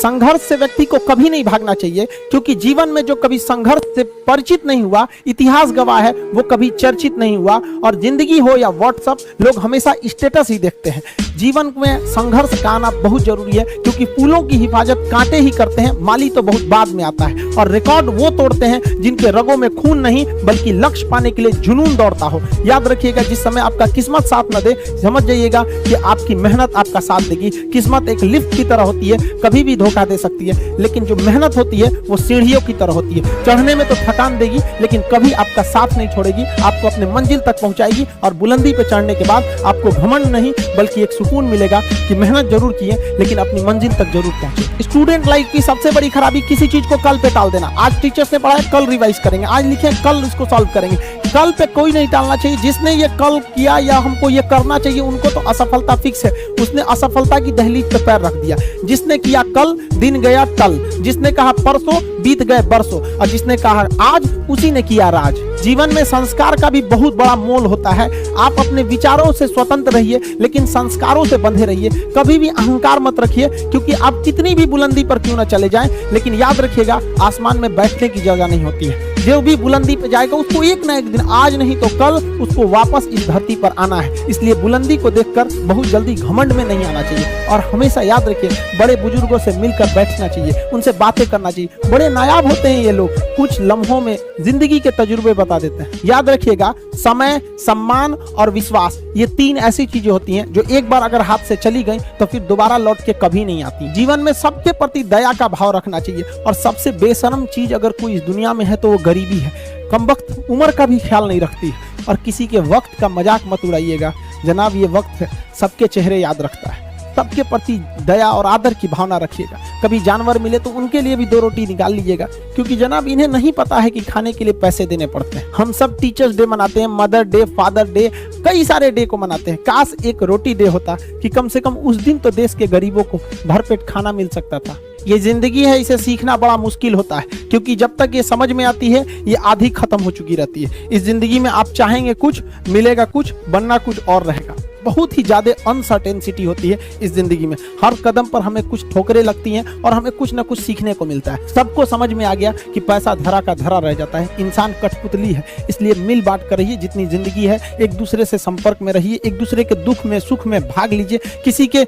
संघर्ष से व्यक्ति को कभी नहीं भागना चाहिए, क्योंकि जीवन में जो कभी संघर्ष से परिचित नहीं हुआ, इतिहास गवाह है, वो कभी चर्चित नहीं हुआ। और जिंदगी हो या व्हाट्सएप, लोग हमेशा स्टेटस ही देखते हैं। जीवन में संघर्ष का आना बहुत जरूरी है, क्योंकि फूलों की हिफाजत कांटे ही करते हैं, माली तो बहुत बाद में आता है। और रिकॉर्ड वो तोड़ते हैं जिनके रगों में खून नहीं बल्कि लक्ष्य पाने के लिए जुनून दौड़ता हो। याद रखिएगा, जिस समय आपका किस्मत साथ न दे, समझ जाइएगा कि आपकी मेहनत आपका साथ देगी। किस्मत एक लिफ्ट की तरह होती है, कभी भी धोखा दे सकती है, लेकिन जो मेहनत होती है वो सीढ़ियों की तरह होती है। चढ़ने में तो थकान देगी, लेकिन कभी आपका साथ नहीं छोड़ेगी, आपको अपने मंजिल तक पहुंचाएगी। और बुलंदी पे चढ़ने के बाद आपको घमंड नहीं बल्कि एक सुकून मिलेगा कि मेहनत जरूर की है, लेकिन अपनी मंजिल तक जरूर पहुंचे। स्टूडेंट लाइफ की सबसे बड़ी खराबी किसी चीज को कल पे टाल देना। आज टीचर्स ने पढ़ाया, कल रिवाइज करेंगे, आज लिखे कल इसको सॉल्व करेंगे। कल पे कोई नहीं टालना चाहिए। जिसने ये कल किया या हमको ये करना चाहिए, उनको तो असफलता फिक्स है, उसने असफलता की दहलीज पे पैर रख दिया। जिसने किया कल, दिन गया टल। जिसने कहा परसों, बीत गए बरसों। और जिसने कहा आज, उसी ने किया राज। जीवन में संस्कार का भी बहुत बड़ा मोल होता है। आप अपने विचारों से स्वतंत्र रहिए, लेकिन संस्कारों से बंधे रहिए। कभी भी अहंकार मत रखिए, क्योंकि आप कितनी भी बुलंदी पर क्यों न चले जाएं, लेकिन याद रखिएगा, आसमान में बैठने की जगह नहीं होती है। जो भी बुलंदी पे जाएगा, उसको एक ना एक दिन, आज नहीं तो कल, उसको वापस इस धरती पर आना है। इसलिए बुलंदी को देखकर बहुत जल्दी घमंड में नहीं आना चाहिए। और हमेशा याद रखिए, बड़े बुजुर्गों से मिलकर बैठना चाहिए, उनसे बातें करना चाहिए। बड़े नायाब होते हैं ये लोग, कुछ लम्हों में जिंदगी के तजुर्बे बता देते हैं। याद रखिएगा, समय, सम्मान और विश्वास, ये तीन ऐसी चीजें होती हैं जो एक बार अगर हाथ से चली गई तो फिर दोबारा लौट के कभी नहीं आती। जीवन में सबके प्रति दया का भाव रखना चाहिए। और सबसे बेशर्म चीज अगर कोई इस दुनिया में है तो वो गरीबी है। कमबख्त उम्र का भी ख्याल नहीं रखती है। और किसी के वक्त का मजाक मत उड़ाइएगा जनाब, ये वक्त है, सबके चेहरे याद रखता है। सबके प्रति दया और आदर की भावना रखिएगा। कभी जानवर मिले तो उनके लिए भी 2 रोटी निकाल लीजिएगा, क्योंकि जनाब इन्हें नहीं पता है कि खाने के लिए पैसे देने पड़ते हैं। हम सब टीचर्स डे मनाते हैं, मदर डे, फादर डे, कई सारे डे को मनाते हैं। काश एक रोटी डे होता कि कम से कम उस दिन तो देश के गरीबों को भरपेट खाना मिल सकता था। ये जिंदगी है, इसे सीखना बड़ा मुश्किल होता है, क्योंकि जब तक ये समझ में आती है, ये आधी खत्म हो चुकी रहती है। इस जिंदगी में आप चाहेंगे कुछ, मिलेगा कुछ, बनना कुछ और रहेगा। बहुत ही ज्यादा अनसर्टेनिटी होती है इस जिंदगी में। हर कदम पर हमें कुछ ठोकरें लगती हैं और हमें कुछ ना कुछ सीखने को मिलता है। सबको समझ में आ गया कि पैसा धरा का धरा रह जाता है, इंसान कठपुतली है। इसलिए मिल बांट कर रहिए, जितनी जिंदगी है एक दूसरे से संपर्क में रहिए, एक दूसरे के दुख में सुख में भाग लीजिए। किसी के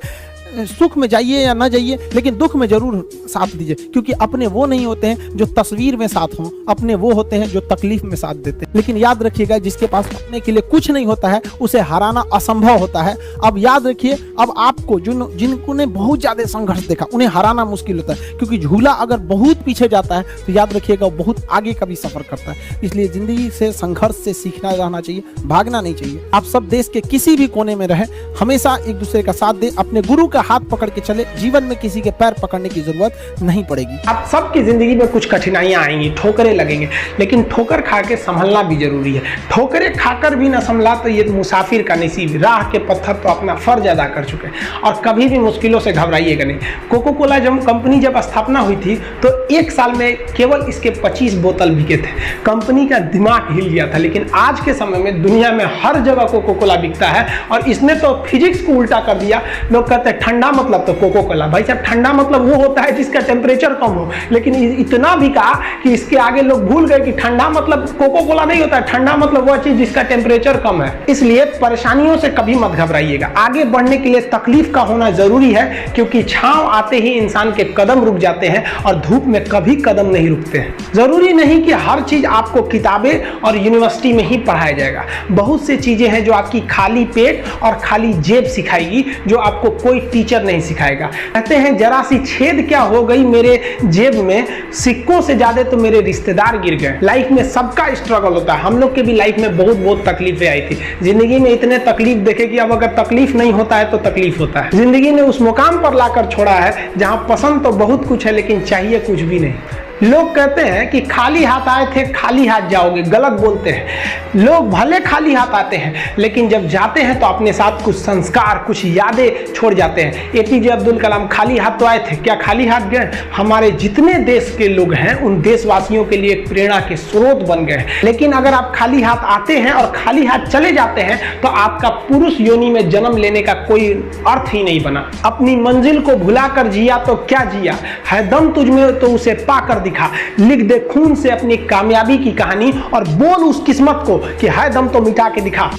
सुख में जाइए या ना जाइए, लेकिन दुख में जरूर साथ दीजिए, क्योंकि अपने वो नहीं होते हैं जो तस्वीर में साथ हों, अपने वो होते हैं जो तकलीफ में साथ देते हैं। लेकिन याद रखिएगा, जिसके पास अपने के लिए कुछ नहीं होता है, उसे हराना असंभव होता है। अब याद रखिए, अब आपको जिनको ने बहुत ज्यादा संघर्ष देखा, उन्हें हराना मुश्किल होता है, क्योंकि झूला अगर बहुत पीछे जाता है तो याद रखिएगा वो बहुत आगे का भी सफर करता है। इसलिए जिंदगी से, संघर्ष से सीखना रहना चाहिए, भागना नहीं चाहिए। आप सब देश के किसी भी कोने में रहे, हमेशा एक दूसरे का साथ दे, अपने गुरु का हाथ पकड़ के चले। जीवन में किसी के पैर पकड़ने की जरूरत नहीं पड़ेगी। आप सबकी जिंदगी में कुछ कठिनाइयां आएंगी, ठोकरें लगेंगे, लेकिन ठोकर खा के संभलना भी जरूरी है। ठोकरें खाकर भी ना संभला तो ये मुसाफिर का नसीब। राह के पत्थर तो अपना फर्ज अदा कर चुके हैं। और कभी भी मुश्किलों से घबराइएगा नहीं। कोको कोला कंपनी जब स्थापना हुई थी तो 1 साल में केवल इसके 25 बोतल बिके थे। कंपनी का दिमाग हिल गया था। लेकिन आज के समय में दुनिया में हर जगह कोको कोला बिकता है, और इसने तो फिजिक्स को उल्टा कर दिया। लोग कहते हैं ठंडा मतलब तो कोको कोला। भाई साहब, ठंडा मतलब वो होता है जिसका टेम्परेचर कम हो। लेकिन इतना भी कहा कि इसके आगे लोग भूल गए कि ठंडा मतलब कोको कोला नहीं होता है, ठंडा मतलब वो चीज जिसका टेम्परेचर कम है। इसलिए परेशानियों से कभी मत घबराइएगा। आगे बढ़ने के लिए तकलीफ का होना जरूरी है, क्योंकि छांव आते ही इंसान के कदम रुक जाते हैं और धूप में कभी कदम नहीं रुकते हैं। जरूरी नहीं कि हर चीज आपको किताबें और यूनिवर्सिटी में ही पढ़ाया जाएगा। बहुत सी चीजें हैं जो आपकी खाली पेट और खाली जेब सिखाएगी, जो आपको कोई टीचर नहीं सिखाएगा। कहते हैं जरा सी छेद क्या हो गई मेरे जेब में, सिक्कों से ज्यादा तो मेरे रिश्तेदार गिर गए। लाइफ में सबका स्ट्रगल होता है। हम लोग के भी लाइफ में बहुत तकलीफें आई थी। जिंदगी में इतने तकलीफ देखे कि अब अगर तकलीफ नहीं होता है तो तकलीफ होता है। जिंदगी ने उस मुकाम पर लाकर छोड़ा है जहां पसंद तो बहुत कुछ है, लेकिन चाहिए कुछ भी नहीं। लोग कहते हैं कि खाली हाथ आए थे खाली हाथ जाओगे, गलत बोलते हैं। लोग भले खाली हाथ आते हैं लेकिन जब जाते हैं तो अपने साथ कुछ संस्कार, कुछ यादें छोड़ जाते हैं। एपीजे अब्दुल कलाम खाली हाथ तो आए थे, क्या खाली हाथ गए? हमारे जितने देश के लोग हैं उन देशवासियों के लिए एक प्रेरणा के स्रोत बन गए। लेकिन अगर आप खाली हाथ आते हैं और खाली हाथ चले जाते हैं तो आपका पुरुष योनि में जन्म लेने का कोई अर्थ ही नहीं बना। अपनी मंजिल को भुलाकर जिया तो क्या जिया, है दम तुझमें तो उसे पाकर दिखा। लिख दे खून से अपनी कामयाबी की कहानी और बोल उस किस्मत को कि है दम तो मिटा के दिखा।